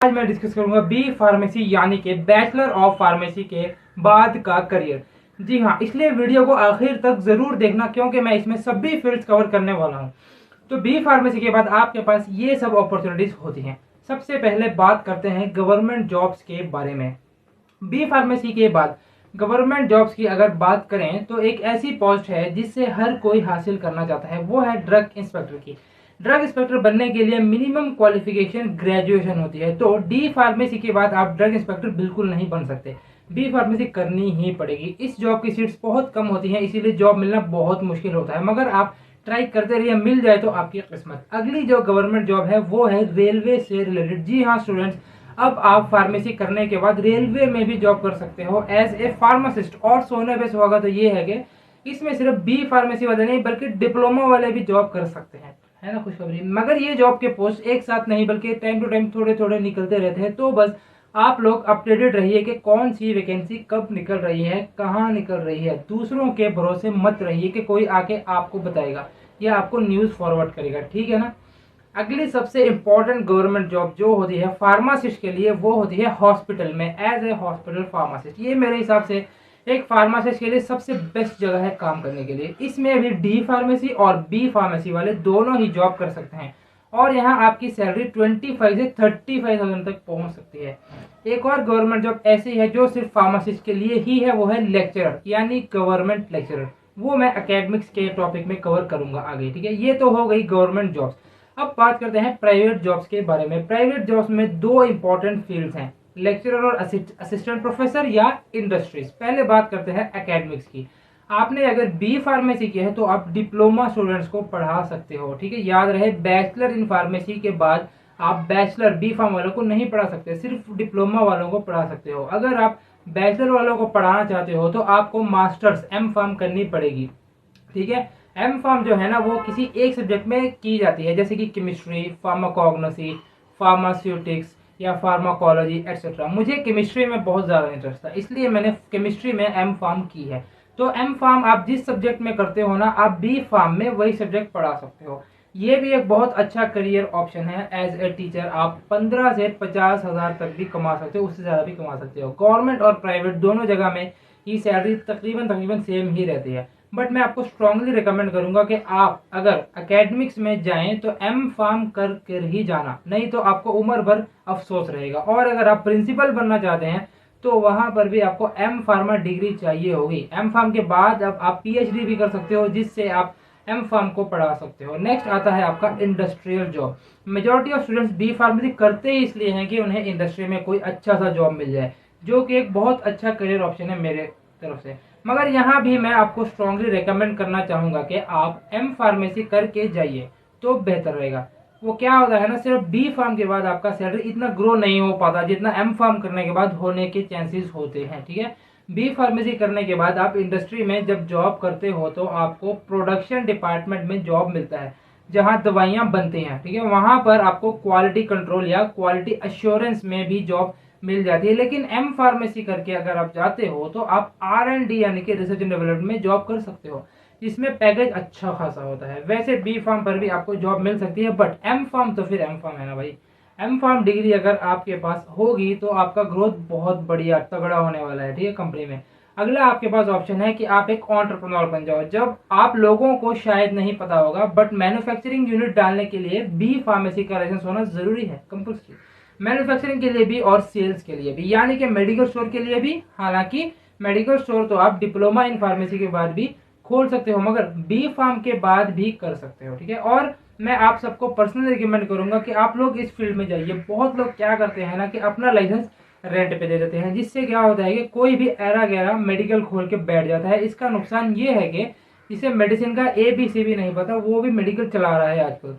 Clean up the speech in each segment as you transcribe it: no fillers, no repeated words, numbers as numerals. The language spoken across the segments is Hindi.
आज मैं डिस्कस करूंगा बी फार्मेसी यानी कि बैचलर ऑफ फार्मेसी के बाद का करियर। जी हाँ, इसलिए वीडियो को आखिर तक जरूर देखना क्योंकि मैं इसमें सभी फील्ड्स कवर करने वाला हूँ। तो बी फार्मेसी के बाद आपके पास ये सब अपॉर्चुनिटीज होती हैं। सबसे पहले बात करते हैं गवर्नमेंट जॉब्स के बारे में। बी फार्मेसी के बाद गवर्नमेंट जॉब्स की अगर बात करें तो एक ऐसी पोस्ट है जिससे हर कोई हासिल करना चाहता है, वो है ड्रग इंस्पेक्टर की। ड्रग इंस्पेक्टर बनने के लिए मिनिमम क्वालिफिकेशन ग्रेजुएशन होती है। तो डी फार्मेसी के बाद आप ड्रग इंस्पेक्टर बिल्कुल नहीं बन सकते, बी फार्मेसी करनी ही पड़ेगी। इस जॉब की सीट्स बहुत कम होती हैं, इसीलिए जॉब मिलना बहुत मुश्किल होता है, मगर आप ट्राई करते रहिए, मिल जाए तो आपकी किस्मत। अगली जो गवर्नमेंट जॉब है वो है रेलवे से रिलेटेड। जी हाँ स्टूडेंट्स, अब आप फार्मेसी करने के बाद रेलवे में भी जॉब कर सकते हो एज ए फार्मासिस्ट। और सोने पे सुहागा तो ये है कि इसमें सिर्फ बी फार्मेसी वाले नहीं बल्कि डिप्लोमा वाले भी जॉब कर सकते हैं, है ना खुशखबरी। मगर ये जॉब के पोस्ट एक साथ नहीं बल्कि टाइम टू टाइम थोड़े थोड़े निकलते रहते हैं। तो बस आप लोग अपडेटेड रहिए कि कौन सी वैकेंसी कब निकल रही है, कहाँ निकल रही है। दूसरों के भरोसे मत रहिए कि कोई आके आपको बताएगा या आपको न्यूज फॉरवर्ड करेगा, ठीक है ना। अगली सबसे इंपॉर्टेंट गवर्नमेंट जॉब जो होती है फार्मासिस्ट के लिए वो होती है हॉस्पिटल में एज ए हॉस्पिटल फार्मासिस्ट। ये मेरे हिसाब से एक फार्मासिस्ट के लिए सबसे बेस्ट जगह है काम करने के लिए। इसमें भी डी फार्मेसी और बी फार्मेसी वाले दोनों ही जॉब कर सकते हैं और यहाँ आपकी सैलरी 25 से 35,000 तक पहुंच सकती है। एक और गवर्नमेंट जॉब ऐसी है जो सिर्फ फार्मासिस्ट के लिए ही है, वो है लेक्चरर यानी गवर्नमेंट लेक्चरर। वो मैं एकेडमिक्स के टॉपिक में कवर करूंगा आगे, ठीक है। ये तो हो गई गवर्नमेंट जॉब्स। अब बात करते हैं प्राइवेट जॉब्स के बारे में। प्राइवेट जॉब्स में दो इंपॉर्टेंट फील्ड्स हैं, लेक्चरर और असिस्टेंट प्रोफेसर या इंडस्ट्रीज। पहले बात करते हैं एकेडमिक्स की। आपने अगर बी फार्मेसी की है तो आप डिप्लोमा स्टूडेंट्स को पढ़ा सकते हो, ठीक है। याद रहे, बैचलर इन फार्मेसी के बाद आप बैचलर बी फार्म वालों को नहीं पढ़ा सकते, सिर्फ डिप्लोमा वालों को पढ़ा सकते हो। अगर आप बैचलर वालों को पढ़ाना चाहते हो तो आपको मास्टर्स एम फार्म करनी पड़ेगी, ठीक है। एम फार्म जो है ना वो किसी एक सब्जेक्ट में की जाती है, जैसे कि केमिस्ट्री, फार्माकोग्नोसी, फार्मास्यूटिक्स या फार्माकोलॉजी एक्सेट्रा। मुझे केमिस्ट्री में बहुत ज़्यादा इंटरेस्ट था, इसलिए मैंने केमिस्ट्री में एम फार्म की है। तो एम फार्म आप जिस सब्जेक्ट में करते हो ना, आप बी फार्म में वही सब्जेक्ट पढ़ा सकते हो। ये भी एक बहुत अच्छा करियर ऑप्शन है एज ए टीचर। आप 15 से 50,000 तक भी कमा सकते हो, उससे ज़्यादा भी कमा सकते हो। गवर्नमेंट और प्राइवेट दोनों जगह में ये सैलरी तकरीबन तकरीबन सेम ही रहती है। बट मैं आपको स्ट्रांगली रिकमेंड करूंगा कि आप अगर एकेडमिक्स में जाएं तो एम फार्म कर कर ही जाना, नहीं तो आपको उम्र भर अफसोस रहेगा। और अगर आप प्रिंसिपल बनना चाहते हैं तो वहां पर भी आपको एम फार्मा डिग्री चाहिए होगी। एम फार्म के बाद अब आप पीएचडी भी कर सकते हो जिससे आप एम फार्म को पढ़ा सकते हो। नेक्स्ट आता है आपका industrial job. Majority of students B pharmacy करते ही इसलिए हैं कि उन्हें इंडस्ट्री में कोई अच्छा सा जॉब मिल जाए, जो कि एक बहुत अच्छा करियर ऑप्शन है मेरे तरफ से। मगर यहाँ भी मैं आपको स्ट्रांगली रेकमेंड करना चाहूंगा कि आप एम फार्मेसी करके जाइए तो बेहतर रहेगा। वो क्या होता है ना, सिर्फ बी फार्म के बाद आपका सैलरी इतना ग्रो नहीं हो पाता जितना एम फार्म करने के बाद होने के चांसेस होते हैं, ठीक है। बी फार्मेसी करने के बाद आप इंडस्ट्री में जब जॉब करते हो तो आपको प्रोडक्शन डिपार्टमेंट में जॉब मिलता है जहाँ दवाइयाँ बनती हैं, ठीक है। वहां पर आपको क्वालिटी कंट्रोल या क्वालिटी अश्योरेंस में भी जॉब मिल जाती है। लेकिन एम फार्मेसी करके अगर आप जाते हो तो आप R&D यानी कि रिसर्च एंड डेवलपमेंट में जॉब कर सकते हो, जिसमें पैकेज अच्छा खासा होता है। वैसे बी फार्म पर भी आपको जॉब मिल सकती है, बट एम फार्म तो फिर एम फार्म है ना भाई। एम फार्म डिग्री अगर आपके पास होगी तो आपका ग्रोथ बहुत बढ़िया तगड़ा होने वाला है, ठीक है, कंपनी में। अगला आपके पास ऑप्शन है कि आप एक एंटरप्रेन्योर बन जाओ। जब आप लोगों को शायद नहीं पता होगा बट मैन्युफैक्चरिंग यूनिट डालने के लिए बी फार्मेसी का लाइसेंस होना जरूरी है, कंपल्सरी। मैन्युफैक्चरिंग के लिए भी और सेल्स के लिए भी, यानी कि मेडिकल स्टोर के लिए भी। हालांकि मेडिकल स्टोर तो आप डिप्लोमा इन फार्मेसी के बाद भी खोल सकते हो, मगर बी फार्म के बाद भी कर सकते हो, ठीक है। और मैं आप सबको पर्सनली रिकमेंड करूंगा कि आप लोग इस फील्ड में जाइए। बहुत लोग क्या करते हैं ना कि अपना लाइसेंस रेंट पे दे देते हैं, जिससे क्या होता है कि कोई भी ऐरा गैरा मेडिकल खोल के बैठ जाता है। इसका नुकसान ये है कि जिसे मेडिसिन का ABC भी नहीं पता वो भी मेडिकल चला रहा है आजकल।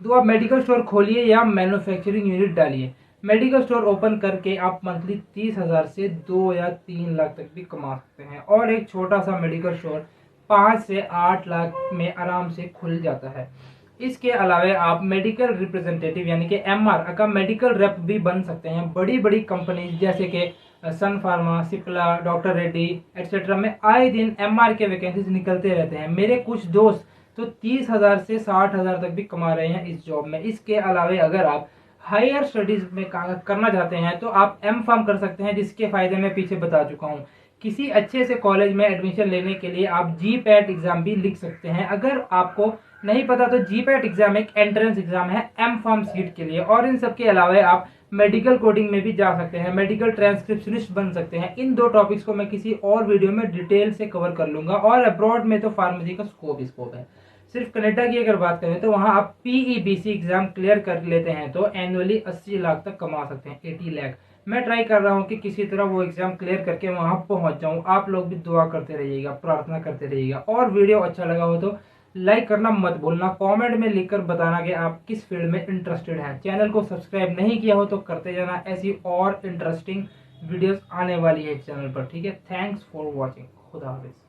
तो आप मेडिकल स्टोर खोलिए या मैन्युफैक्चरिंग यूनिट डालिए। मेडिकल स्टोर ओपन करके आप मंथली 30,000 से 2 या 3 लाख तक भी कमा सकते हैं। और एक छोटा सा मेडिकल स्टोर 5 से 8 लाख में आराम से खुल जाता है। इसके अलावा आप मेडिकल रिप्रेजेंटेटिव यानी कि MR का मेडिकल रेप भी बन सकते हैं। बड़ी बड़ी कंपनी जैसे कि सन फार्मा, सिप्ला, डॉक्टर रेड्डी एक्सेट्रा में आए दिन MR के वैकेंसीज निकलते रहते हैं। मेरे कुछ दोस्त तो 30,000 से 60,000 तक भी कमा रहे हैं इस जॉब में। इसके अलावा अगर आप हायर स्टडीज में करना चाहते हैं तो आप एम फार्म कर सकते हैं, जिसके फायदे मैं पीछे बता चुका हूँ। किसी अच्छे से कॉलेज में एडमिशन लेने के लिए आप जी पैट एग्जाम भी लिख सकते हैं। अगर आपको नहीं पता तो जी पैट एग्जाम एक एंट्रेंस एग्जाम है एम फार्म सीट के लिए। और इन सब के अलावा आप मेडिकल कोडिंग में भी जा सकते हैं, मेडिकल ट्रांसक्रिप्शनिस्ट बन सकते हैं। इन दो टॉपिक्स को मैं किसी और वीडियो में डिटेल से कवर कर लूंगा। और अब्रॉड में तो फार्मेसी का स्कोप है। सिर्फ कनाडा की अगर बात करें तो वहां आप पीईबीसी एग्जाम क्लियर कर लेते हैं तो एनुअली 80 लाख तक कमा सकते हैं, 80 लाख। मैं ट्राई कर रहा हूं कि किसी तरह वो एग्जाम क्लियर करके वहां पहुंच जाऊं। आप लोग भी दुआ करते रहिएगा, प्रार्थना करते रहिएगा। और वीडियो अच्छा लगा हो तो लाइक करना मत भूलना, कमेंट में लिखकर बताना कि आप किस फील्ड में इंटरेस्टेड हैं। चैनल को सब्सक्राइब नहीं किया हो तो करते जाना, ऐसी और इंटरेस्टिंग वीडियोस आने वाली है चैनल पर। ठीक है, थैंक्स फॉर वॉचिंग। खुदा हाफिज।